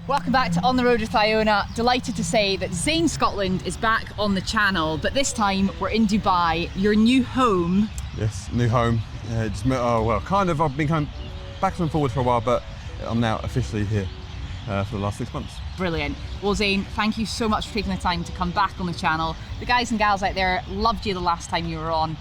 Welcome back to On the Road with Iona. Delighted to say that Zane Scotland is back on the channel, but this time we're in Dubai, your new home. Yes, new home. I've been coming back and forward for a while, but I'm now officially here for the last 6 months. Brilliant. Well, Zane, thank you so much for taking the time to come back on the channel. The guys and gals out there loved you the last time you were on.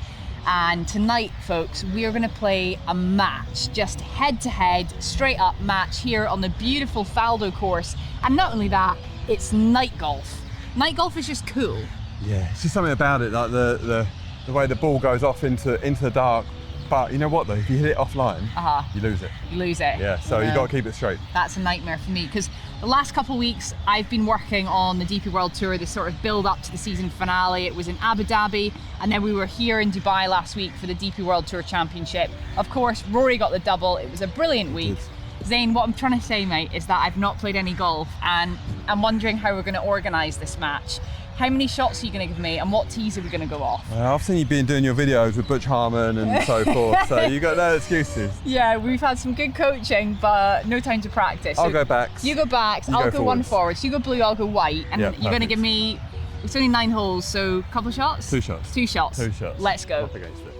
And tonight, folks, we are going to play a match, just head-to-head, straight-up match here on the beautiful Faldo Course. And not only that, it's night golf. Night golf is just cool. Yeah, it's just something about it, like the way the ball goes off into the dark. But you know what, though? If you hit it offline, you lose it. You lose it. Yeah, so you've got to keep it straight. That's a nightmare for me, because the last couple of weeks I've been working on the DP World Tour, the sort of build up to the season finale. It was in Abu Dhabi, and then we were here in Dubai last week for the DP World Tour Championship. Of course, Rory got the double. It was a brilliant week. Zane, what I'm trying to say, mate, is that I've not played any golf, and I'm wondering how we're going to organise this match. How many shots are you going to give me, and what tees are we going to go off? I've seen you been doing your videos with Butch, Harmon and so forth, so you got no excuses. Yeah, we've had some good coaching, but no time to practice. I'll go backs. You go backs, I'll go one forward. So you go blue, I'll go white, and you're going to give me, it's only 9 holes, so a couple of shots? 2 shots. 2 shots. 2 shots. Let's go. Up against it.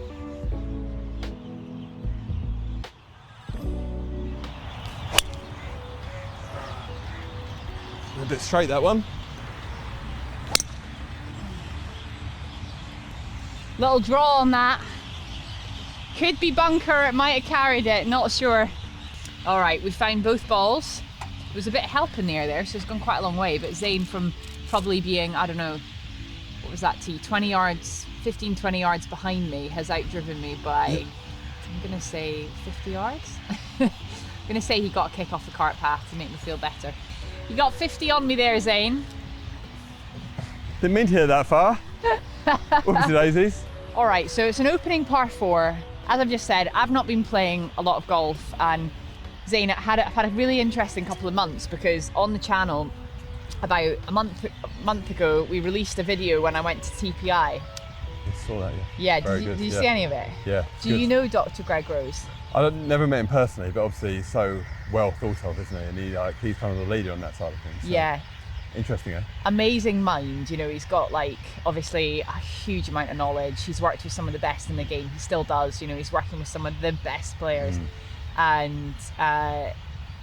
A bit straight, that one. Little draw on that. Could be bunker, it might have carried it, not sure. All right, we found both balls. There was a bit of help in the air there, so it's gone quite a long way, but Zane, from probably being, I don't know, what was that tee, 20 yards, 15, 20 yards behind me, has outdriven me by, I'm gonna say 50 yards? I'm gonna say he got a kick off the cart path to make me feel better. You got 50 on me there, Zane. Didn't mean to hit that far. Whoopsie daisies. All right, so it's an opening par 4. As I've just said, I've not been playing a lot of golf, and Zane, I've had a really interesting couple of months, because on the channel about a month ago we released a video when I went to TPI. I saw that, yeah. Yeah, did you see any of it? Yeah. Do you know Dr. Greg Rose? Never met him personally, but obviously he's so well thought of, isn't he? And he's kind of the leader on that side of things. So. Yeah. Interesting, eh? Amazing mind, you know, he's got like obviously a huge amount of knowledge. He's worked with some of the best in the game, he still does, you know, he's working with some of the best players. And I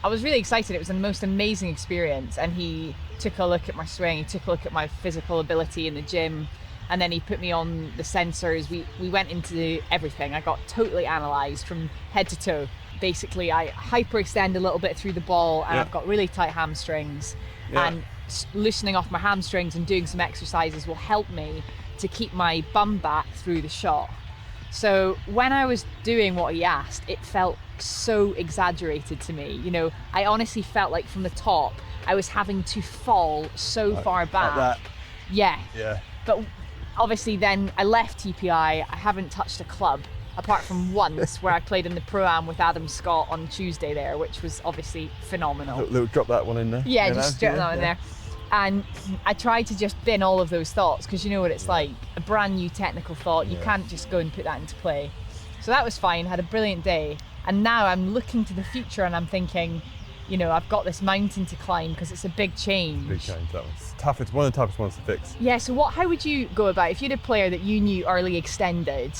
was really excited. It was the most amazing experience, and he took a look at my swing, he took a look at my physical ability in the gym, and then he put me on the sensors. We went into everything. I got totally analysed from head to toe. Basically, I hyperextend a little bit through the ball, and I've got really tight hamstrings. And loosening off my hamstrings and doing some exercises will help me to keep my bum back through the shot. So when I was doing what he asked, it felt so exaggerated to me. You know, I honestly felt like from the top I was having to fall so far back. Like that. Yeah. But obviously then I left TPI. I haven't touched a club apart from once where I played in the Pro-Am with Adam Scott on Tuesday there, which was obviously phenomenal. Little drop that one in there. Yeah, just drop that in there. And I tried to just bin all of those thoughts, because you know what it's like, a brand new technical thought, you can't just go and put that into play. So that was fine, had a brilliant day. And now I'm looking to the future and I'm thinking, you know, I've got this mountain to climb, because it's a big change. Big change, that one's tough. It's one of the toughest ones to fix. Yeah, so how would you go about, if you had a player that you knew early extended,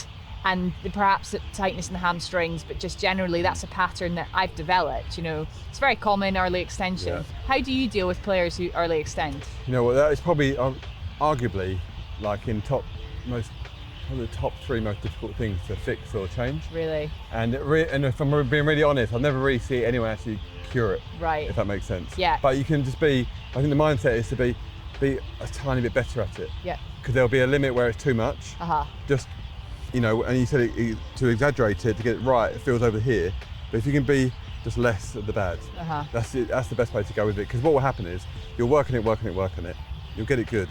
and perhaps the tightness in the hamstrings, but just generally that's a pattern that I've developed, you know, it's very common, early extension. Yeah. How do you deal with players who early extend? You know what, that is probably arguably like in probably the top 3 most difficult things to fix or change. Really? And if I'm being really honest, I've never really seen anyone actually cure it. Right. If that makes sense. Yeah. But you can just I think the mindset is to be a tiny bit better at it. Yeah. Because there'll be a limit where it's too much. Just, you know, and you said to exaggerate it, to get it right, it feels over here. But if you can be just less of the bad, that's the best way to go with it. Because what will happen is, you're working it, you'll get it good.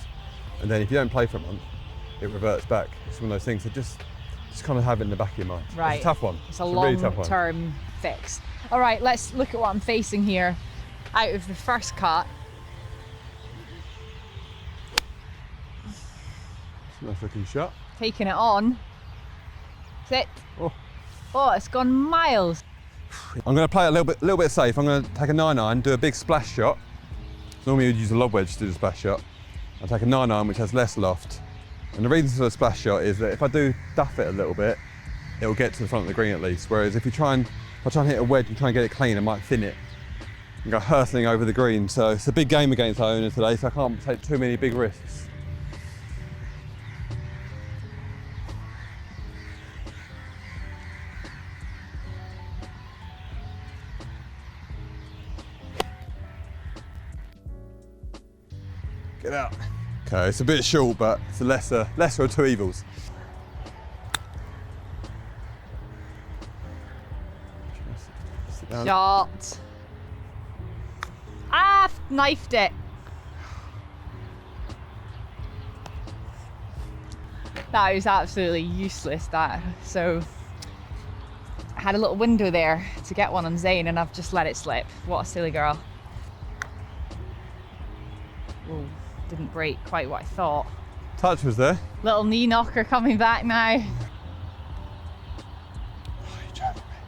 And then if you don't play for a month, it reverts back. It's one of those things that just kind of have it in the back of your mind. Right. It's a tough one. It's a really tough one. long-term fix. All right, let's look at what I'm facing here. Out of the first cut. Nice looking shot. Taking it on. Sit. Oh, it's gone miles. I'm going to play it a little bit safe. I'm going to take a 9-iron, do a big splash shot, Normally you'd use a lob wedge to do the splash shot. I take a 9-iron which has less loft. And the reason for the splash shot is that if I do duff it a little bit, it'll get to the front of the green at least. Whereas if I try and hit a wedge and try and get it clean, I might thin it and go hurtling over the green. So it's a big game against Iona today, so I can't take too many big risks. Get out. Okay, it's a bit short, but it's a lesser of two evils. Shot. Ah, knifed it. That was absolutely useless, that. So I had a little window there to get one on Zane and I've just let it slip. What a silly girl. Ooh, didn't break quite what I thought. Touch was there. Little knee knocker coming back now.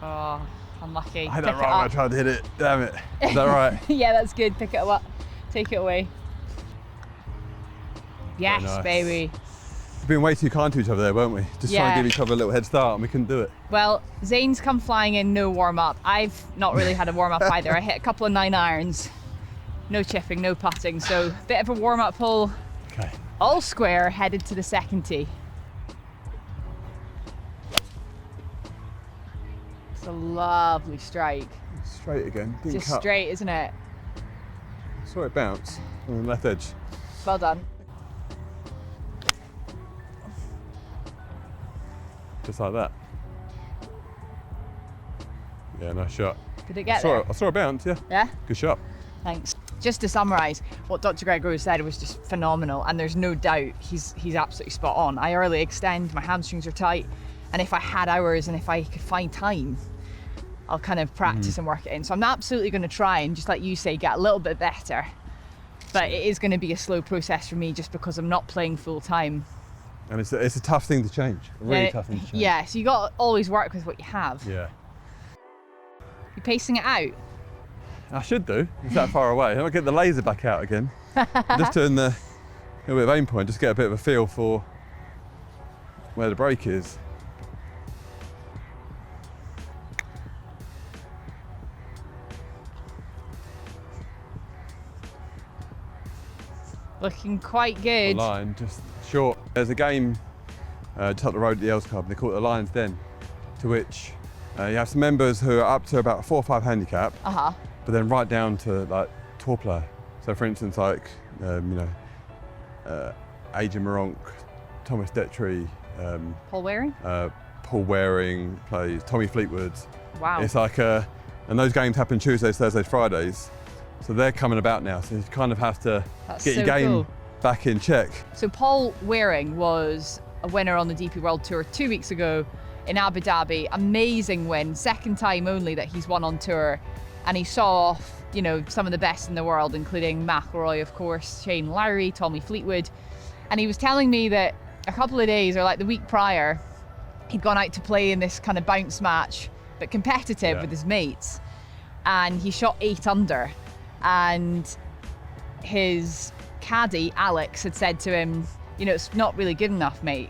Oh, unlucky. I had that right when I tried to hit it. Damn it. Is that right? Yeah, that's good. Pick it up. Take it away. Yes, nice. Baby. We've been way too kind to each other there, weren't we? Just trying to give each other a little head start and we couldn't do it. Well, Zane's come flying in, no warm-up. I've not really had a warm-up either. I hit a couple of 9-irons. No chipping, no putting. So, bit of a warm-up hole. Okay. All square, headed to the second tee. It's a lovely strike. Straight again. Didn't Just cut. Straight, isn't it? Saw it bounce on the left edge. Well done. Just like that. Yeah, nice shot. Did it get there? I saw it bounce, yeah. Yeah? Good shot. Thanks. Just to summarise, what Dr. Gregory said was just phenomenal, and there's no doubt he's absolutely spot on. I early extend, my hamstrings are tight, and if I had hours and if I could find time, I'll kind of practice and work it in. So I'm absolutely going to try and, just like you say, get a little bit better. But it is going to be a slow process for me just because I'm not playing full time. And it's a tough thing to change. A really tough thing to change. Yeah, so you got to always work with what you have. Yeah. You're pacing it out? I should do. It's that far away. I'll get the laser back out again. Just turn a little bit of aim point, just get a bit of a feel for where the break is. Looking quite good. The line, just short. There's a game just up the road at the Els Club, they call it the Lions Den, to which you have some members who are up to about 4 or 5 handicap, but then right down to like tour player. So for instance, like, Adrian Moronk, Thomas Detry, Paul Waring? Paul Waring plays, Tommy Fleetwood. Wow. It's like, and those games happen Tuesdays, Thursdays, Fridays. So they're coming about now, so you kind of have to get your game back in check. So Paul Waring was a winner on the DP World Tour 2 weeks ago in Abu Dhabi. Amazing win, second time only that he's won on tour. And he saw off, some of the best in the world, including McIlroy, of course, Shane Lowry, Tommy Fleetwood. And he was telling me that a couple of days, or like the week prior, he'd gone out to play in this kind of bounce match, but competitive with his mates. And he shot 8 under. And his caddy, Alex, had said to him, it's not really good enough, mate.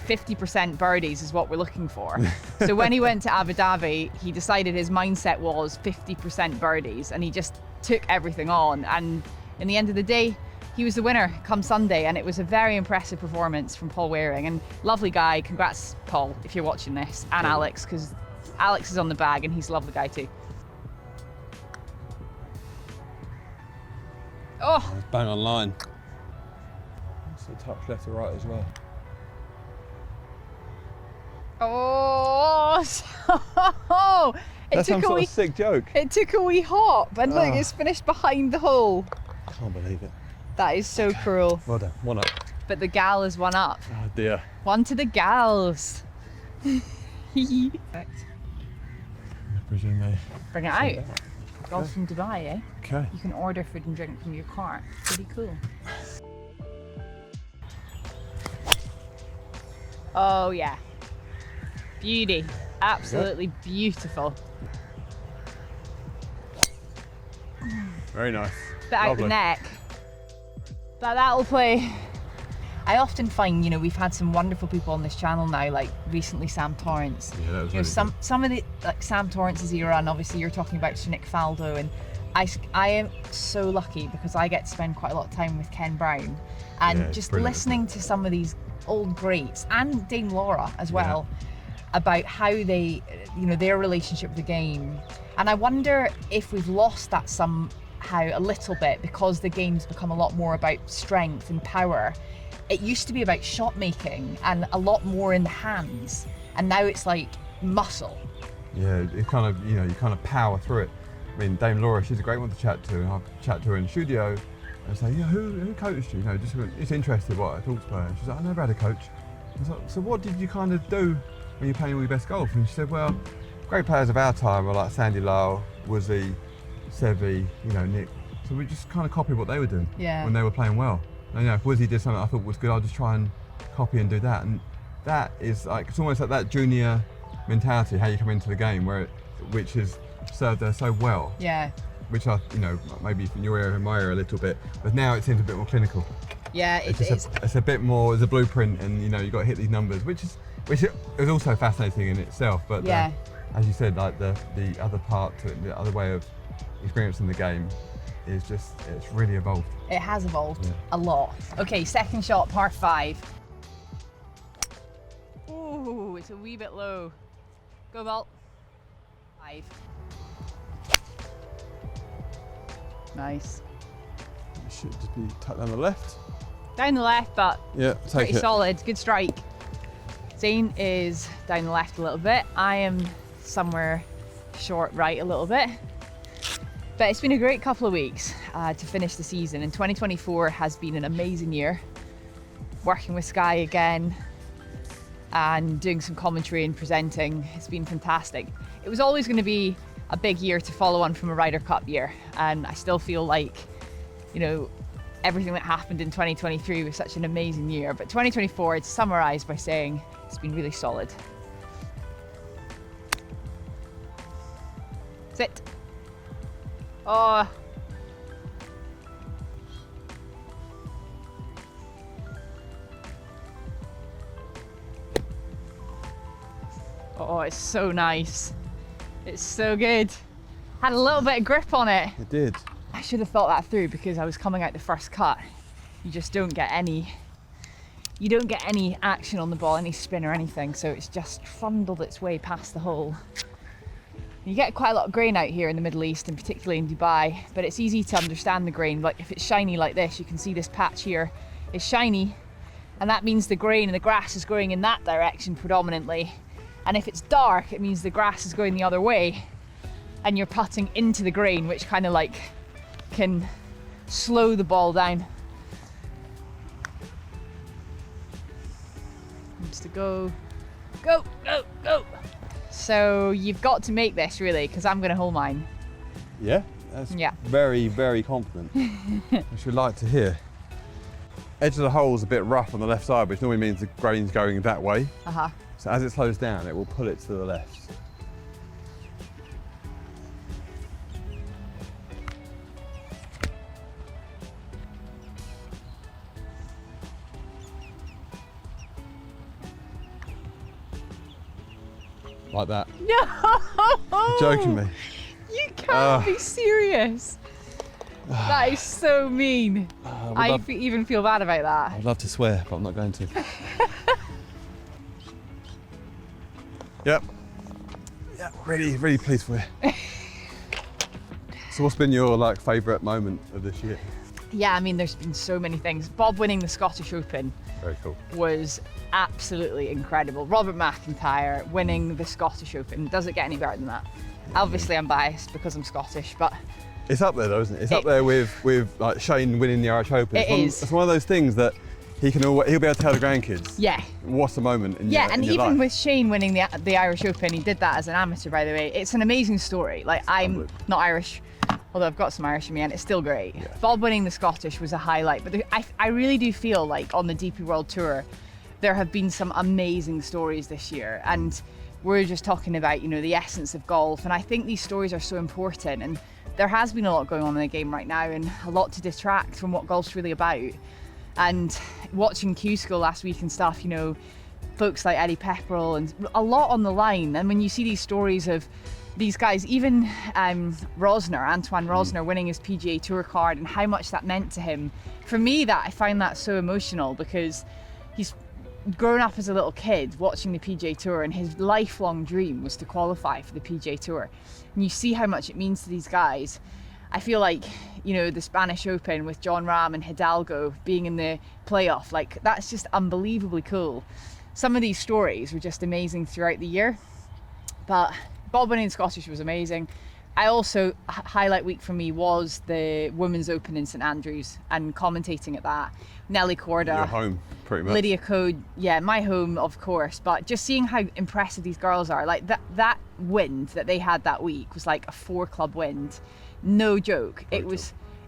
50% birdies is what we're looking for. So when he went to Abu Dhabi, he decided his mindset was 50% birdies, and he just took everything on. And in the end of the day, he was the winner come Sunday, and it was a very impressive performance from Paul Waring. And lovely guy. Congrats, Paul, if you're watching this, and Alex, because Alex is on the bag and he's a lovely guy too. Oh! Bang on line. It's a touch left to right as well. Oh! That's some sort of sick joke. It took a wee hop, and look, it's finished behind the hole. I can't believe it. That is so cruel. Well done, 1 up. But the gal is 1 up. Oh dear. 1 to the gals. I presume they bring it out. Golf from Dubai, eh? Okay. You can order food and drink from your car. Pretty cool. Oh yeah. Beauty. Absolutely beautiful. Very nice. bit out the neck. But that'll play. I often find, you know, we've had some wonderful people on this channel now, like recently Sam Torrance. Yeah, that was you know, some of the, like Sam Torrance's era, and obviously you're talking about Nick Faldo, and I am so lucky because I get to spend quite a lot of time with Ken Brown, and just listening to some of these old greats, and Dame Laura as well, about how they, you know, their relationship with the game. And I wonder if we've lost that somehow a little bit because the game's become a lot more about strength and power. It used to be about shot making and a lot more in the hands, and now it's like muscle. Yeah, it kind of, you know, you kind of power through it. I mean, Dame Laura, she's a great one to chat to, and I'll chat to her in the studio and say, yeah, who coached you? You know, just it's interested what I talk to her. And she's like, I never had a coach. I was like, so what did you kind of do when you're playing all your best golf? And she said, well, great players of our time were like Sandy Lyle, Woozy, Seve, you know, Nick. So we just kind of copied what they were doing when they were playing well. And, you know, if Woozy did something I thought was good, I'll just try and copy and do that. And that is like, it's almost like that junior mentality, how you come into the game, which has served her so well. Yeah. Which I, you know, maybe in your area and my area a little bit, but now it seems a bit more clinical. Yeah, it's a bit more, there's a blueprint, and you know, you've got to hit these numbers, which is also fascinating in itself. But as you said, like the other part to it, the other way of experiencing the game is just, it's really evolved. It has evolved a lot. Okay, second shot, par 5. Ooh, it's a wee bit low. Go ball. 5. Nice. It should just be tucked down the left. Down the left, but pretty it. solid. Good strike. Zane is down the left a little bit. I am somewhere short right a little bit. But it's been a great couple of weeks to finish the season, and 2024 has been an amazing year. Working with Sky again and doing some commentary and presenting, it's been fantastic. It was always going to be a big year to follow on from a Ryder Cup year, and I still feel like, you know, everything that happened in 2023 was such an amazing year, but 2024 it's summarised by saying it's been really solid. Sit. Oh. Oh, it's so nice. It's so good. Had a little bit of grip on it. It did. I should have thought that through because I was coming out the first cut. You just don't get any action on the ball, any spin or anything, so it's just trundled its way past the hole. You get quite a lot of grain out here in the Middle East, and particularly in Dubai, but it's easy to understand the grain. Like if it's shiny like this, you can see this patch here is shiny, and that means the grain and the grass is growing in that direction predominantly. And if it's dark, it means the grass is going the other way, and you're putting into the grain, which kind of like can slow the ball down. Needs to go, go, go, go. So you've got to make this really, because I'm going to hole mine. Yeah, that's very, very confident. Which we'd like to hear. Edge of the hole is a bit rough on the left side, which normally means the grain's going that way. So as it slows down, it will pull it to the left. Like that. No! You're joking me. You can't be serious. That is so mean. I even feel bad about that. I'd love to swear, but I'm not going to. Yep. Yeah, really, really pleased for you. So what's been your like favourite moment of this year? Yeah, I mean, there's been so many things. Bob winning the Scottish Open very cool. Was absolutely incredible. Robert McIntyre winning the Scottish Open. Does it get any better than that? Yeah, obviously I'm biased because I'm Scottish, but it's up there though, isn't it? It's up there with like Shane winning the Irish Open. It's one of those things that he'll be able to tell the grandkids. Yeah. What's the moment in your life. And even with Shane winning the Irish Open, he did that as an amateur, by the way. It's an amazing story. Like, I'm not Irish, although I've got some Irish in me, and it's still great. Yeah. Bob winning the Scottish was a highlight, but I really do feel like on the DP World Tour, there have been some amazing stories this year, and we're just talking about, you know, the essence of golf, and I think these stories are so important. And there has been a lot going on in the game right now, and a lot to detract from what golf's really about. And watching Q School last week and stuff, you know, folks like Eddie Pepperell and a lot on the line. And when you see these stories of these guys, even Antoine Rosner winning his PGA Tour card and how much that meant to him. For me, I find that so emotional, because he's grown up as a little kid watching the PGA Tour, and his lifelong dream was to qualify for the PGA Tour. And you see how much it means to these guys. I feel like, you know, the Spanish Open with John Ram and Hidalgo being in the playoff, like, that's just unbelievably cool. Some of these stories were just amazing throughout the year, but Bob winning Scottish was amazing. I also, highlight week for me was the Women's Open in St Andrews and commentating at that. Nelly Korda. Your home, pretty much. Lydia Code, yeah, my home, of course. But just seeing how impressive these girls are, like that wind that they had that week was like a 4-club wind. No joke. Brutal.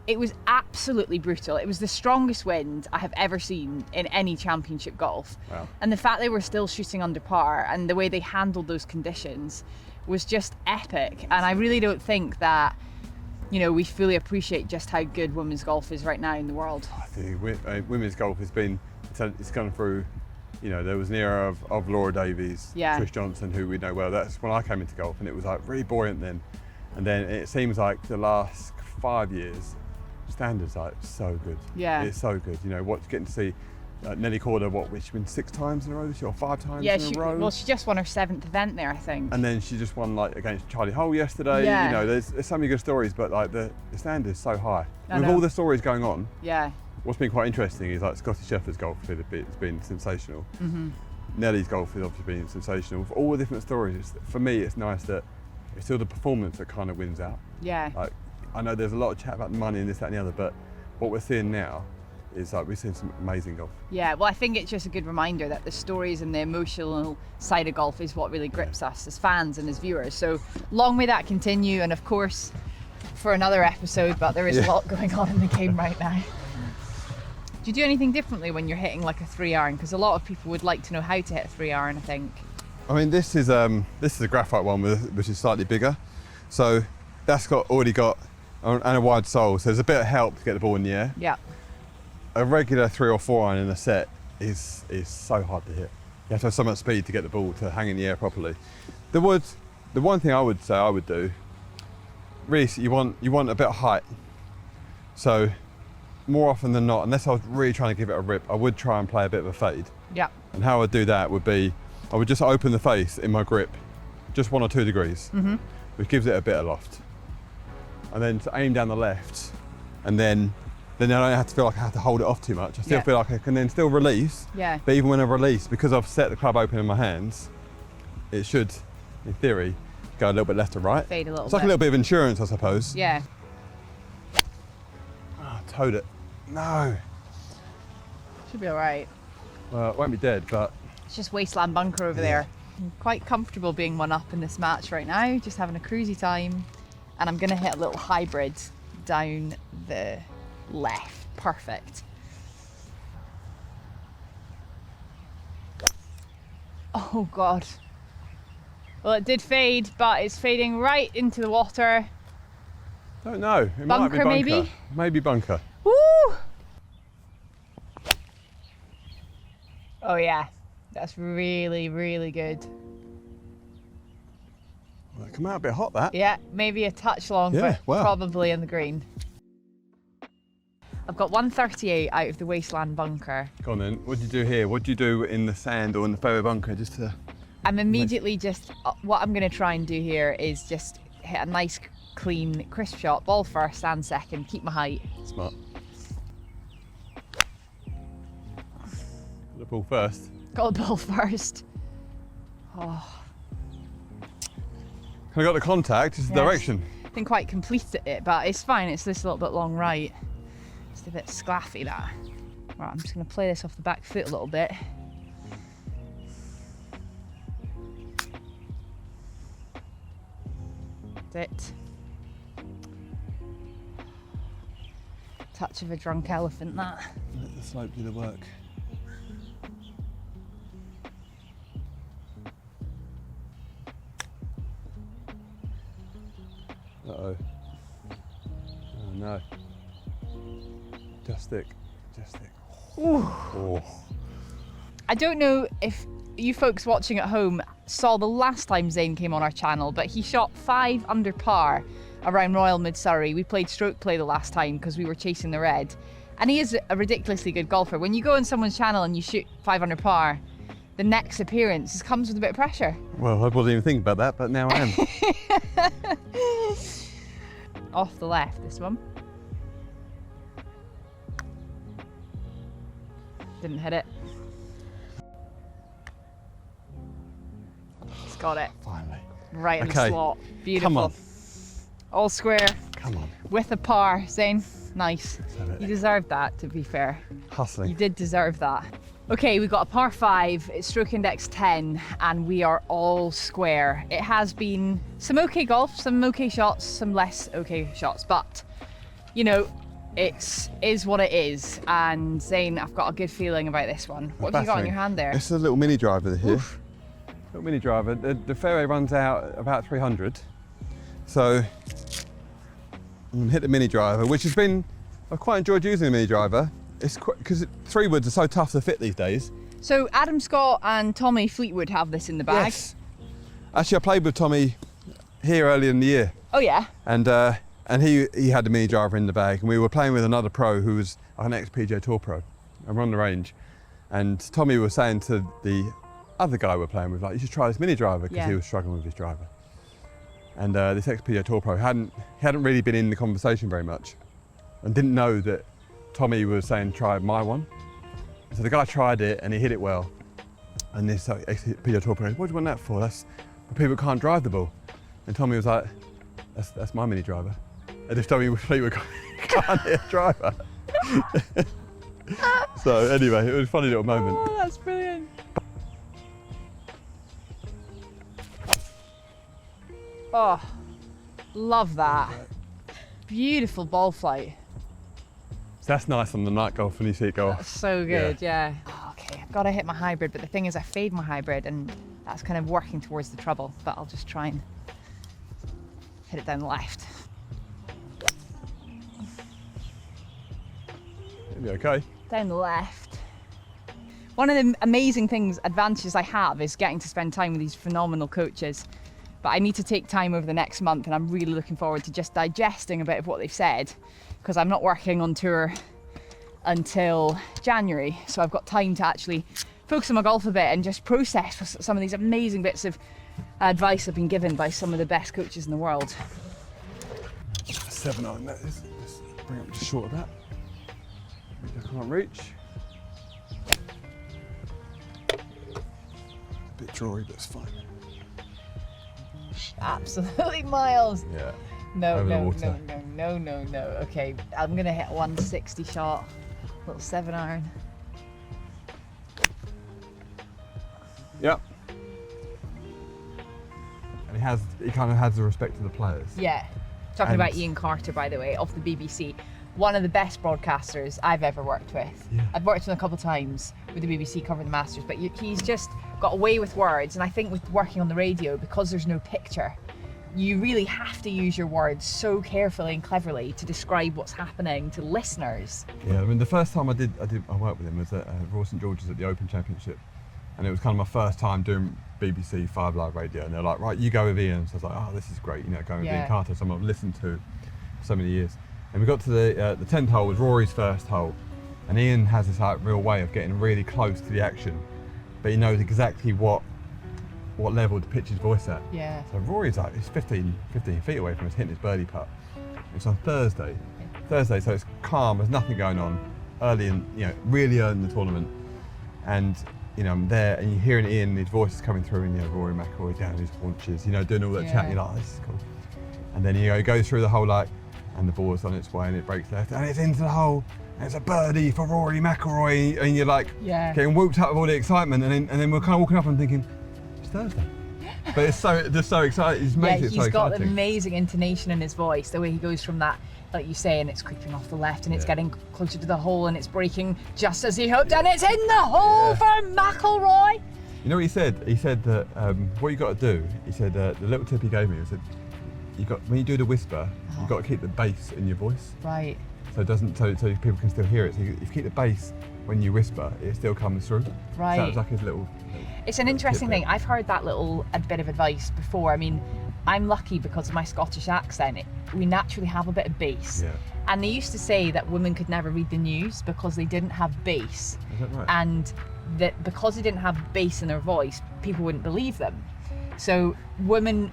It was absolutely brutal. It was the strongest wind I have ever seen in any championship golf. Wow. And the fact they were still shooting under par and the way they handled those conditions was just epic. And I really don't think that, you know, we fully appreciate just how good women's golf is right now in the world. I think women's golf it's gone through, you know, there was an era of Laura Davies, Trish Johnson, who we know well. That's when I came into golf, and it was like really buoyant then. And then it seems like the last 5 years, standards like so good. Yeah. It's so good. You know, getting to see Nelly Korda, which been 6 times in a row this year, or 5 times in a row? Well, she just won her 7th event there, I think. And then she just won like against Charlie Hull yesterday. Yeah. You know, there's so many good stories, but like the standard's so high. I With know. all the stories going on, Yeah. what's been quite interesting is like Scotty Scheffler's golf it's been sensational. Mm-hmm. Nelly's golf has obviously been sensational. For all the different stories, for me, it's nice that it's still the performance that kind of wins out. Yeah. Like, I know there's a lot of chat about the money and this, that, and the other, but what we're seeing now is like we're seeing some amazing golf. Yeah, well, I think it's just a good reminder that the stories and the emotional side of golf is what really grips us as fans and as viewers. So long may that continue, and of course for another episode, but there is a lot going on in the game right now. Do you do anything differently when you're hitting like a 3-iron? Because a lot of people would like to know how to hit a 3-iron, I think. I mean, this is a graphite one which is slightly bigger, so that's already got and a wide sole, so there's a bit of help to get the ball in the air. Yeah. A regular 3 or 4 iron in a set is so hard to hit. You have to have so much speed to get the ball to hang in the air properly. The one thing I would say I would do, really, you want a bit of height. So more often than not, unless I was really trying to give it a rip, I would try and play a bit of a fade. Yeah. And how I'd do that would be, I would just open the face in my grip, just 1 or 2 degrees, which gives it a bit of loft. And then to aim down the left, and then I don't have to feel like I have to hold it off too much. I still feel like I can then still release. Yeah. But even when I release, because I've set the club open in my hands, it should, in theory, go a little bit left to right. Fade a little bit. It's like a little bit of insurance, I suppose. Yeah. Oh, towed it. No. Should be all right. Well, it won't be dead, but... It's just wasteland bunker over there. I'm quite comfortable being 1 up in this match right now, just having a cruisy time. And I'm going to hit a little hybrid down the left. Perfect. Oh God. Well, it did fade, but it's fading right into the water. Don't know. It Bunker, might be bunker. maybe? Maybe bunker. Woo! Oh yeah, that's really, really good. Well, it come out a bit hot, that. Yeah, maybe a touch long, but probably in the green. I've got 138 out of the wasteland bunker. Go on then. What do you do here? What do you do in the sand or in the fairway bunker? Just to... I'm immediately just, what I'm going to try and do here is just hit a nice, clean, crisp shot. Ball first, sand second, keep my height. Smart. The ball first. Got the ball first. Oh. I got the contact, it's the direction. Didn't quite complete it, but it's fine. It's this little bit long right. It's a bit sclaffy, that. Right, I'm just going to play this off the back foot a little bit. That's it. Touch of a drunk elephant, that. Let the slope do the work. Uh-oh. Just stick. Ooh. Oh. I don't know if you folks watching at home saw the last time Zane came on our channel, but he shot 5 under par around Royal Mid Surrey. We played stroke play the last time because we were chasing the red. And he is a ridiculously good golfer. When you go on someone's channel and you shoot 5 under par, the next appearance comes with a bit of pressure. Well, I wasn't even thinking about that, but now I am. Off the left, this one. Didn't hit it. It's got it. Finally. Right in the slot. Beautiful. Come on. All square. Come on. With a par, Zane. Nice. You deserved that, to be fair. Hustling. You did deserve that. Okay, we've got a par 5, it's stroke index 10, and we are all square. It has been some okay golf, some okay shots, some less okay shots, but you know, it is what it is. And Zane, I've got a good feeling about this one. What have you got in your hand there? It's a little mini driver here. Oof. Little mini driver. The fairway runs out about 300, so I'm gonna hit the mini driver, which has been, I've quite enjoyed using the mini driver. It's because 3 woods are so tough to fit these days. So Adam Scott and Tommy Fleetwood have this in the bag. Yes. Actually, I played with Tommy here earlier in the year. Oh yeah. And he had the mini driver in the bag, and we were playing with another pro who was an ex-PGA Tour pro, and we're on the range. And Tommy was saying to the other guy we're playing with, like, you should try this mini driver, because he was struggling with his driver. And this ex-PGA Tour pro hadn't really been in the conversation very much, and didn't know that Tommy was saying try my one. So the guy tried it and he hit it well. And this ex-PGA Tour pro, what do you want that for? That's for people who can't drive the ball. And Tommy was like, that's my mini driver. And if Tommy Fleetwood can't hit a driver. So anyway, it was a funny little moment. Oh, that's brilliant. Oh, love that. Beautiful ball flight. So that's nice on the night golf when you see it go off. That's so good, yeah. Oh, okay, I've got to hit my hybrid, but the thing is I fade my hybrid and that's kind of working towards the trouble, but I'll just try and hit it down the left. It'll be okay. Down the left. One of the amazing advantages I have is getting to spend time with these phenomenal coaches, but I need to take time over the next month, and I'm really looking forward to just digesting a bit of what they've said, because I'm not working on tour until January, so I've got time to actually focus on my golf a bit and just process some of these amazing bits of advice I've been given by some of the best coaches in the world. 7 iron, that is. Let's bring it up just short of that. I can't reach. A bit drawy, but it's fine. Absolutely miles. Yeah. No. Over Okay, I'm gonna hit a 160 shot, little 7 iron. Yep. And he kind of has the respect of the players. Yeah. Talking about Ian Carter, by the way, of the BBC. One of the best broadcasters I've ever worked with. Yeah. I've worked with him a couple of times with the BBC covering the Masters, but he's just got away with words. And I think with working on the radio, because there's no picture, you really have to use your words so carefully and cleverly to describe what's happening to listeners. Yeah, I mean, the first time I worked with him was at Royal St George's at the Open Championship, and it was kind of my first time doing BBC 5 Live radio, and they're like, right, you go with Ian. So I was like, oh, this is great, going with Ian Carter, someone I've listened to for so many years. And we got to the 10th hole, was Rory's first hole, and Ian has this real way of getting really close to the action, but he knows exactly what level to pitch his voice at. Yeah. So Rory's he's 15 feet away from us hitting his birdie putt. It's on Thursday, so it's calm, there's nothing going on, really early in the tournament. And I'm there, and you're hearing Ian, his voice is coming through, and Rory McIlroy down his haunches, doing all that chat, and you're like, oh, this is cool. And then he goes through the hole and the ball's on its way, and it breaks left, and it's into the hole, and it's a birdie for Rory McIlroy, and you're like getting whooped up with all the excitement, and then we're kind of walking up and thinking, it's Thursday. But it's so exciting. It makes it so exciting. He's got an amazing intonation in his voice, the way he goes from that, like you say, and it's creeping off the left, and it's getting closer to the hole, and it's breaking just as he hoped, and it's in the hole for McIlroy. You know what he said? He said that what you got to do, he said the little tip he gave me, he said, when you do the whisper, you've got to keep the bass in your voice. Right. so it doesn't, so people can still hear it. So if you keep the bass when you whisper, it still comes through. Right. Sounds like a little it's an interesting thing. I've heard that a bit of advice before. I mean, I'm lucky because of my Scottish accent. We naturally have a bit of bass. Yeah. And they used to say that women could never read the news because they didn't have bass. Is that right? And that because they didn't have bass in their voice, people wouldn't believe them. So women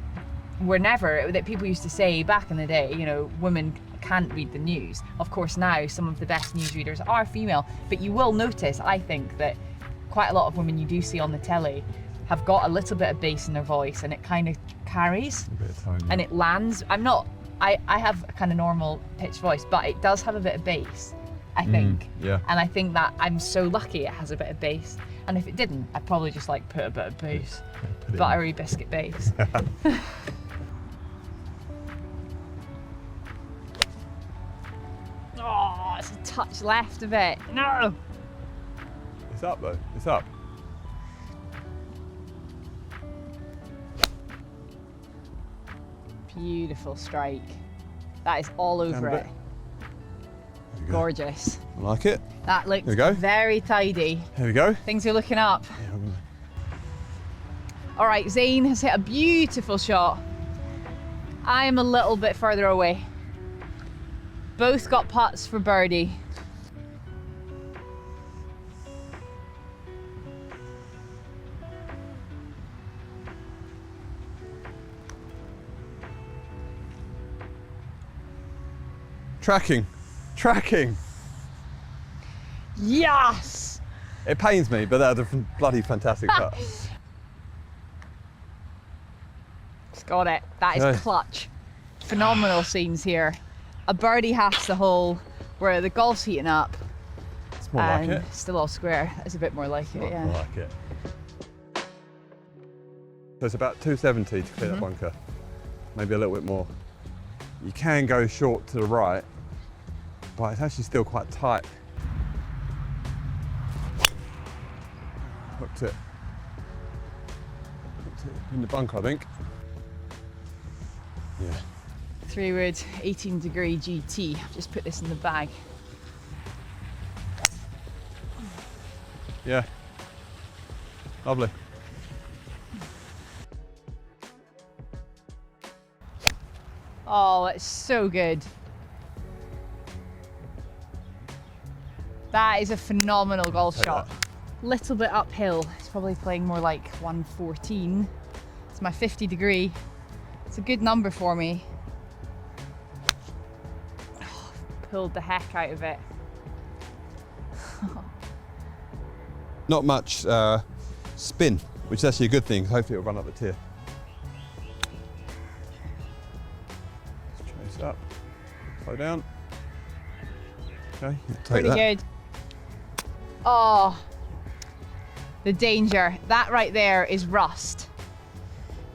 were never, that people used to say back in the day, you know, women can't read the news. Of course now some of the best newsreaders are female, but you will notice, I think, that quite a lot of women you do see on the telly have got a little bit of bass in their voice, and it kind of carries a bit of tone, and it lands. I have a kind of normal pitch voice, but it does have a bit of bass, I think. Yeah. And I think that I'm so lucky it has a bit of bass. And if it didn't, I'd probably just like put a bit of bass. Buttery biscuit bass. Oh, it's a touch left of it. No! It's up though, it's up. Beautiful strike. That is all over it. Gorgeous. I like it. That looks very tidy. Here we go. Things are looking up. Yeah, all right, Zane has hit a beautiful shot. I am a little bit further away. Both got putts for birdie. Tracking. Yes! It pains me, but that was a bloody fantastic putt. It's got it. That is clutch. Phenomenal scenes here. A birdie halves the hole, where the golf's heating up. It's more like it. Still all square. It's a bit more like it, yeah. More like it. So it's about 270 to clear that bunker. Maybe a little bit more. You can go short to the right, but it's actually still quite tight. Hooked it. In the bunker, I think. Yeah. 3-wood 18-degree GT. I've just put this in the bag. Yeah. Lovely. Oh, it's so good. That is a phenomenal golf shot. Little bit uphill. It's probably playing more like 114. It's my 50-degree. It's a good number for me. Oh, pulled the heck out of it. Not much spin, which is actually a good thing. Hopefully it'll run up the tier. Let's trace up, slow down. Okay, take Pretty that. good. Oh, the danger. That right there is rust.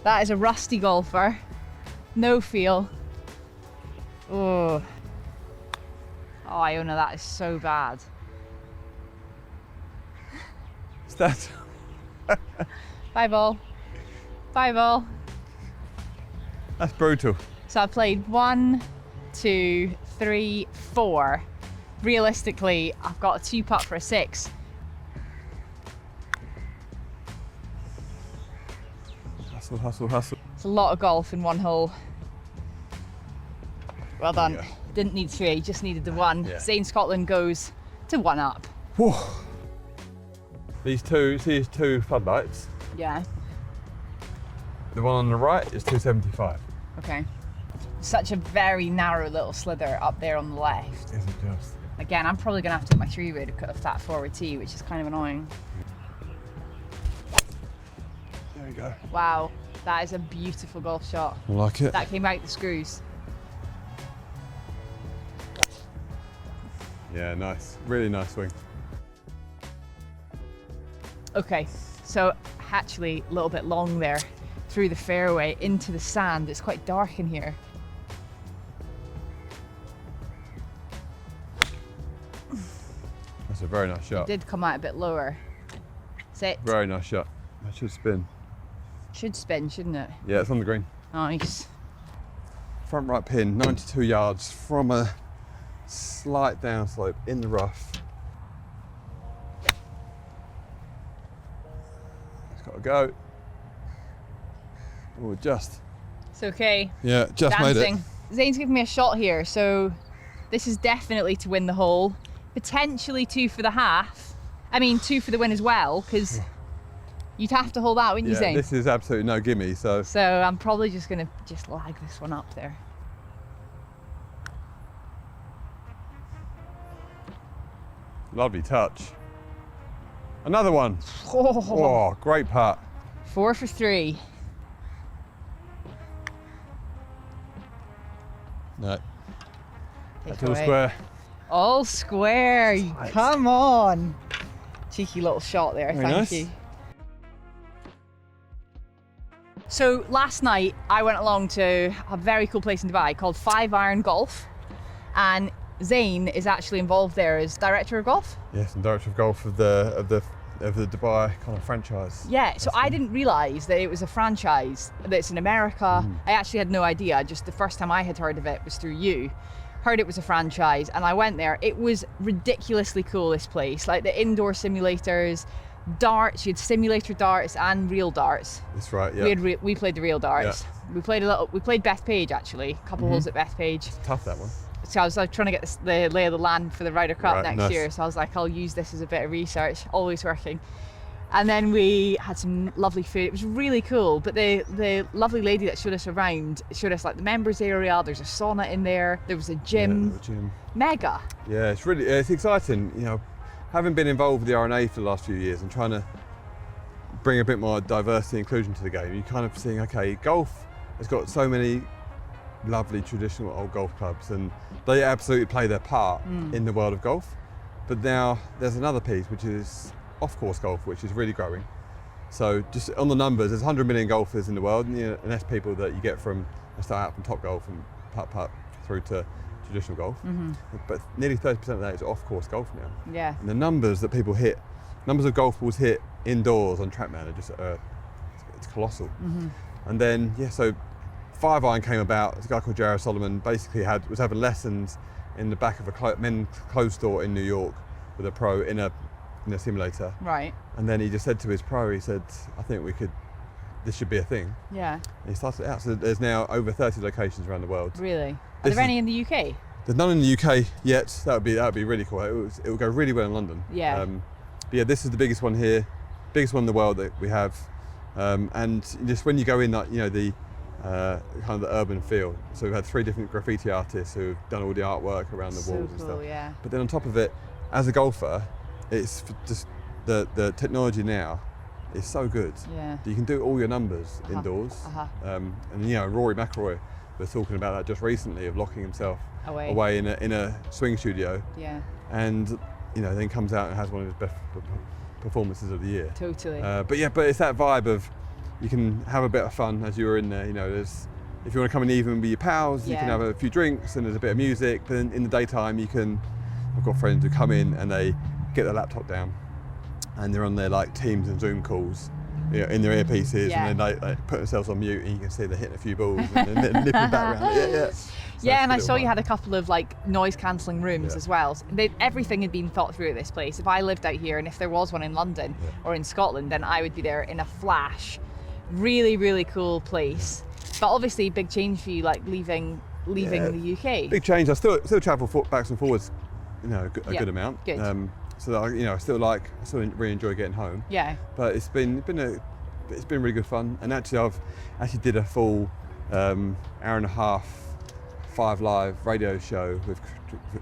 That is a rusty golfer. No feel. Oh. Oh, Iona, that is so bad. Is that? Bye ball. Bye ball. That's brutal. So I played 1, 2, 3, 4. Realistically, I've got a 2-putt for a 6. Hustle, hustle, hustle. It's a lot of golf in one hole. Well done. Yeah. Didn't need 3, just needed the 1. Yeah. Zane Scotland goes to 1 up. Whew. These two floodlights. Yeah. The one on the right is 275. Okay. Such a very narrow little slither up there on the left. Is it just? Again, I'm probably going to have to take my 3-wood off that forward tee, which is kind of annoying. There we go. Wow, that is a beautiful golf shot. I like it. That came out the screws. Yeah, nice. Really nice swing. Okay, so actually a little bit long there through the fairway into the sand. It's quite dark in here. That's a very nice shot. It did come out a bit lower. Sit. Very nice shot. That should spin. Should spin, shouldn't it? Yeah, it's on the green. Nice. Front right pin, 92 yards from a slight downslope in the rough. It's got to go. Oh, just. It's okay. Yeah, just dancing. made it. Zane's giving me a shot here, so this is definitely to win the hole. Potentially 2 for the half. I mean, 2 for the win as well, because you'd have to hold that, wouldn't you, Zane? This is absolutely no gimme, so. So I'm probably just going to lag this one up there. Lovely touch. Another one. Oh, great putt. 4 for 3. No. Take That's it all away. square. All square. Nice. Come on. Cheeky little shot there. Very Thank nice. you. So last night I went along to a very cool place in Dubai called 5 Iron Golf, and Zane is actually involved there as director of golf. Yes, and director of golf of the Dubai kind of franchise. Yeah, so I didn't realise that it was a franchise that's in America. I actually had no idea. Just the first time I had heard of it was through you. Heard it was a franchise, and I went there. It was ridiculously cool, this place. Like the indoor simulators, darts. You had simulator darts and real darts. That's right. Yeah. We played the real darts. Yeah. We played Bethpage actually. A couple holes at Bethpage. It's tough, that one. So I was like trying to get the lay of the land for the Ryder Cup Right, next nice. year. So I was like, I'll use this as a bit of research. Always working. And then we had some lovely food. It was really cool. But the lovely lady that showed us around showed us like the members area. There's a sauna in there. There was a gym. Yeah, the gym. Mega. Yeah, it's exciting. You know, having been involved with the RNA for the last few years and trying to bring a bit more diversity and inclusion to the game, you're kind of seeing, okay, golf has got so many lovely traditional old golf clubs, and they absolutely play their part in the world of golf. But now there's another piece, which is off-course golf, which is really growing. So just on the numbers, there's 100 million golfers in the world, and that's people that you get from, start out from top golf and putt through to traditional golf. But nearly 30% of that is off-course golf now. Yeah. And the numbers that people hit, numbers of golf balls hit indoors on TrackMan are just, it's colossal. And then, so 5 Iron came about. This guy called Jared Solomon basically was having lessons in the back of a men's clothes store in New York with a pro in a simulator. Right. And then he just said to his pro, he said, I think this should be a thing. Yeah. And he started it out. So there's now over 30 locations around the world. Really? Are there any in the UK? There's none in the UK yet. That would be really cool. It would go really well in London. Yeah. But yeah, this is the biggest one here, biggest one in the world that we have. And just when you go in, like, the kind of the urban feel. So we've had 3 different graffiti artists who've done all the artwork around the walls and stuff. Yeah. But then on top of it, as a golfer, it's just the technology now is so good. Yeah. You can do all your numbers indoors. And Rory McIlroy was talking about that just recently, of locking himself away in a swing studio. Yeah. And then comes out and has one of his best performances of the year. Totally. But it's that vibe of, you can have a bit of fun as you're in there. There's, if you want to come in even with your pals, you can have a few drinks and there's a bit of music. But in the daytime, I've got friends who come in and they get their laptop down and they're on their like Teams and Zoom calls, in their earpieces, and then they put themselves on mute, and you can see they're hitting a few balls and then nipping back around. So and I saw you had a couple of like noise cancelling rooms as well. So everything had been thought through at this place. If I lived out here and if there was one in London or in Scotland, then I would be there in a flash. Really, really cool place. But obviously big change for you, like leaving the UK. Big change. I still travel backwards and forwards, a good amount. Good. So that I still really enjoy getting home. Yeah. But it's been really good fun. And actually I've did a full hour and a half 5 Live radio show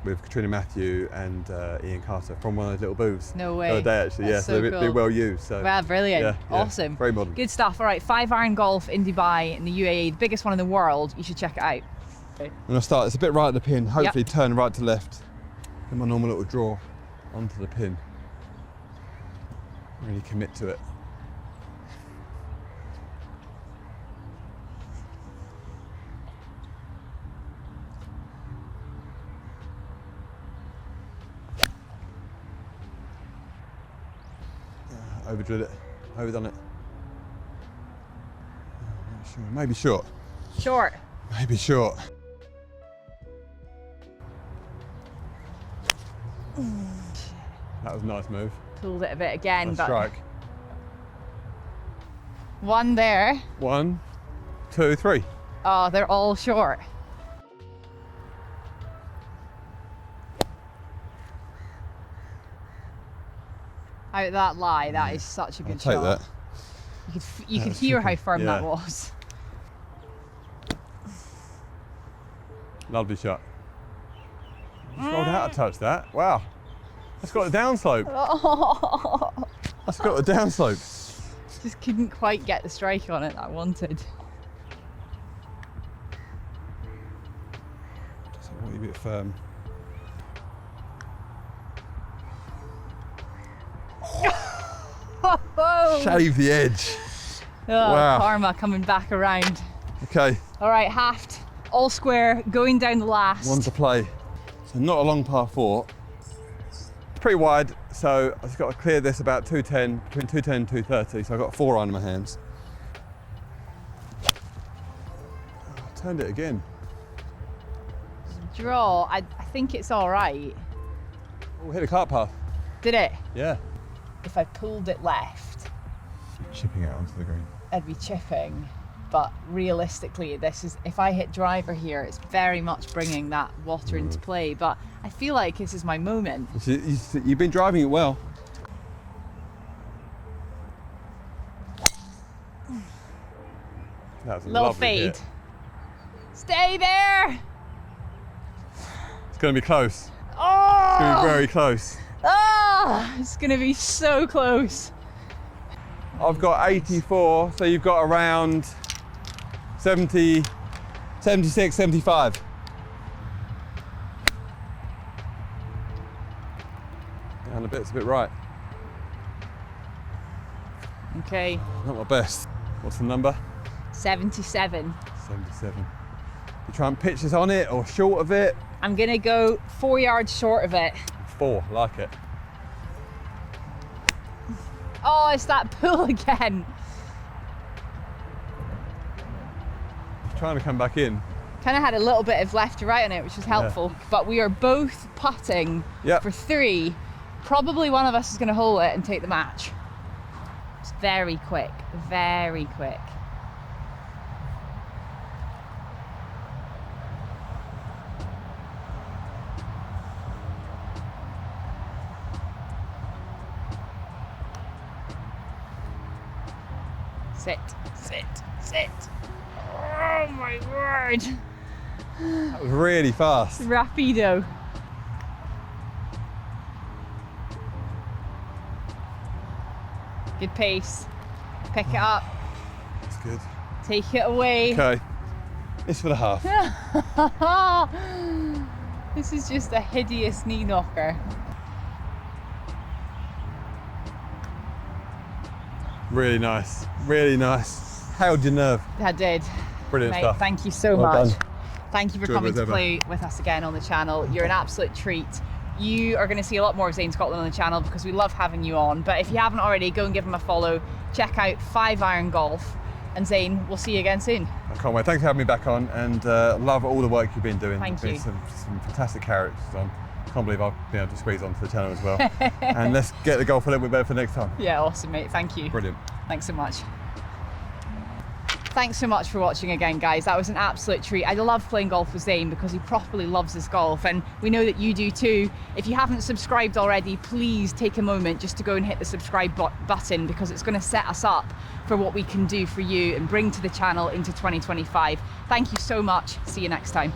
with Katrina Matthew and Ian Carter from one of those little booths. No way. The other day, actually. That's so so they're well used. So. Wow, brilliant. Yeah, awesome. Very modern. Good stuff. All right, 5 Iron Golf in Dubai in the UAE, the biggest one in the world. You should check it out. I'm going to start, it's a bit right at the pin, hopefully turn right to left. And my normal little draw onto the pin. Really commit to it. Overdrilled it, overdone it. Not sure. Maybe short. Short. Maybe short. That was a nice move. Pulled it a bit again, Nice but strike. one there. 1, 2, 3. Oh, they're all short. Out that lie, that is such a good I'll take shot. that. You could hear how firm that was. Lovely shot. Just rolled out a touch that. Wow. That's got a downslope. Oh. That's got a downslope. Just couldn't quite get the strike on it that I wanted. Just a wee bit firm. Shave the edge. Oh, wow. Karma coming back around. Okay. All right, Haft, all square, going down the last. One to play. So not a long par 4. It's pretty wide, so I've just got to clear this about 210, between 210 and 230. So I've got 4 iron in my hands. Oh, I turned it again. Draw, I think it's all right. Oh, hit a cart path. Did it? Yeah. If I pulled it left, Chipping it onto the green. I'd be chipping. But realistically, this is, if I hit driver here, it's very much bringing that water into play. But I feel like this is my moment. You've been driving it well. That was a Little lovely fade. hit. Stay there! It's going to be close. Oh! It's going to be very close. Oh! It's going to be so close. I've got 84, so you've got around 70, 76, 75. And a bit's a bit right. Okay. Not my best. What's the number? 77. 77. You try and pitch this on it or short of it? I'm going to go 4 yards short of it. 4, like it. Oh, it's that pull again. Trying to come back in. Kind of had a little bit of left to right on it, which was helpful. Yeah. But we are both putting Yep. for 3. Probably one of us is going to hole it and take the match. It's very quick, very quick. Sit, sit, sit. Oh my word. That was really fast. Rapido. Good pace. Pick it up. That's good. Take it away. Okay. This for the half. This is just a hideous knee knocker. Really nice. Really nice. Held your nerve. I did. Brilliant Mate, stuff. thank you so Well much. done. Thank you for Enjoy coming it to as ever. play with us again on the channel. You're an absolute treat. You are going to see a lot more of Zane Scotland on the channel because we love having you on. But if you haven't already, go and give him a follow. Check out 5 Iron Golf. And Zane, we'll see you again soon. I can't wait. Thanks for having me back on, and love all the work you've been doing. Thank There's you. been some fantastic characters on. Can't believe I've been able to squeeze onto the channel as well. And let's get the golf a little bit better for next time. Yeah, awesome, mate. Thank you. Brilliant. Thanks so much. Thanks so much for watching again, guys. That was an absolute treat. I love playing golf with Zane because he properly loves his golf, and we know that you do too. If you haven't subscribed already, please take a moment just to go and hit the subscribe button, because it's going to set us up for what we can do for you and bring to the channel into 2025. Thank you so much. See you next time.